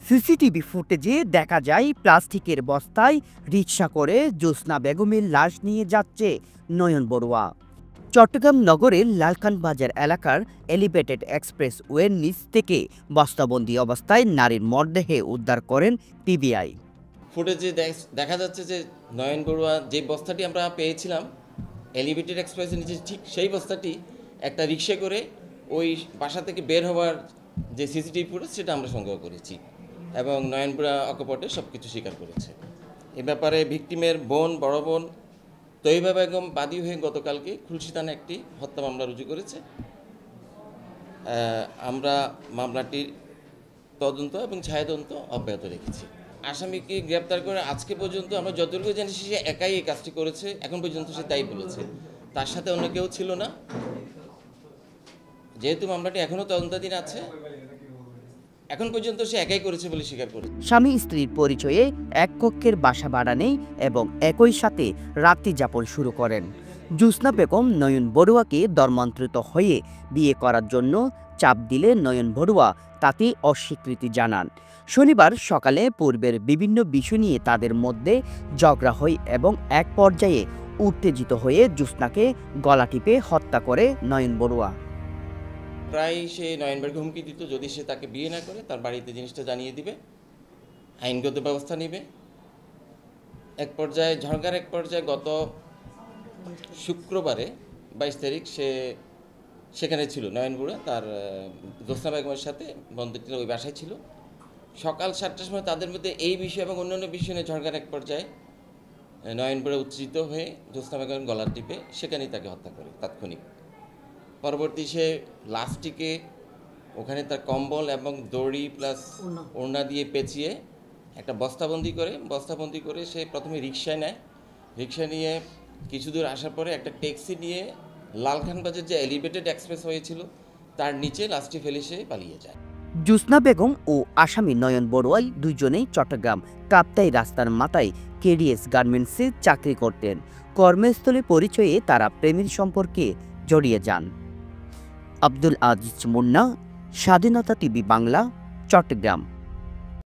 CCTV ফুটেজে দেখা যায় প্লাস্টিকের বস্তায় রিকশা করে জ্যোৎস্না বেগমের লাশ নিয়ে যাচ্ছে নয়ন বড়ুয়া। চট্টগ্রাম নগরের লালখান বাজার এলাকার এলিভেটেড এক্সপ্রেস ওয়ের নিচ থেকে বস্তাবন্দি অবস্থায় নারীর মরদেহে উদ্ধার করেন পিবিআই। ফুটেজে দেখা যাচ্ছে যে নয়ন বড়ুয়া যে বস্তাটি আমরা পেয়েছিলাম এলিভেটেড এক্সপ্রেসের নিচে, ঠিক সেই বস্তাটি একটা রিক্সা করে ওই বাসা থেকে বের হওয়ার যে সিসিটিভি ফুটেজ সেটা আমরা সংগ্রহ করেছি এবং নয়ন বড়ুয়া অকপটে সব কিছু স্বীকার করেছে। এ ব্যাপারে ভিকটিমের বড় বোন তৈবা বেগম বাদী হয়ে গতকালকে খুলশী থানায় একটি হত্যা মামলা রুজু করেছে। আমরা মামলাটির তদন্ত এবং ছায়াতদন্ত অব্যাহত রেখেছি। আসামিকে গ্রেপ্তার করে আজকে পর্যন্ত আমরা যতটুকু জানি সে একাই এই কাজটি করেছে, এখন পর্যন্ত সে তাই বলেছে, তার সাথে অন্য কেউ ছিল না। যেহেতু মামলাটি এখনও তদন্তাধীন আছে, এখন পর্যন্ত সে একাই করেছে বলে স্বীকার করেছে। স্বামী স্ত্রীর পরিচয়ে এক কক্ষের বাসা ভাড়া নেই এবং একই সাথে রাত্রি যাপন শুরু করেন। জ্যোৎস্না বেগম নয়ন বড়ুয়াকে ধর্মান্তরিত হয়ে বিয়ে করার জন্য চাপ দিলে নয়ন বড়ুয়া তাতে অস্বীকৃতি জানান। শনিবার সকালে পূর্বের বিভিন্ন বিষয় নিয়ে তাদের মধ্যে ঝগড়া হয় এবং এক পর্যায়ে উত্তেজিত হয়ে জ্যোৎস্নাকে গলা টিপে হত্যা করে নয়ন বড়ুয়া। প্রায় সে নয়নবাড়িকে হুমকি দিত, যদি সে তাকে বিয়ে না করে তার বাড়িতে জিনিসটা জানিয়ে দিবে, আইনগত ব্যবস্থা নেবে। এক পর্যায়ে গত শুক্রবারে 22 তারিখ সে সেখানে ছিল। নয়ন বড়ুয়া তার জ্যোৎস্না বেগমের সাথে বন্ধুটির ওই বাসায় ছিল। সকাল 7টার সময় তাদের মধ্যে এই বিষয় এবং অন্যান্য বিষয় নিয়ে ঝগড়ার এক পর্যায়ে নয়ন বড়ুয়া উত্তেজিত হয়ে জ্যোৎস্না বেগমের গলার টিপে সেখানেই তাকে হত্যা করে তাৎক্ষণিক। পরবর্তী সে লাশটিকে ওখানে তার কম্বল এবং দড়ি প্লাস ওড়না দিয়ে পেঁচিয়ে একটা বস্তাবন্দি করে সে প্রথমে রিকশায় নেয়। রিকশা নিয়ে কিছু দূর আসার পরে একটা ট্যাক্সি নিয়ে লালখান বাজার যে এলিভেটেড এক্সপ্রেস হয়েছিল তার নিচে লাশটি ফেলে সে পালিয়ে যায়। জ্যোৎস্না বেগম ও আসামি নয়ন বড়ুয়াই দুজনেই চট্টগ্রাম কাপ্তাই রাস্তার মাথায় কেডিএস গার্মেন্টসে চাকরি করতেন। কর্মস্থলে পরিচয়ে তারা প্রেমের সম্পর্কে জড়িয়ে যান। আব্দুল আজিজ মুন্না, স্বাধীনতা টিভি বাংলা, চট্টগ্রাম।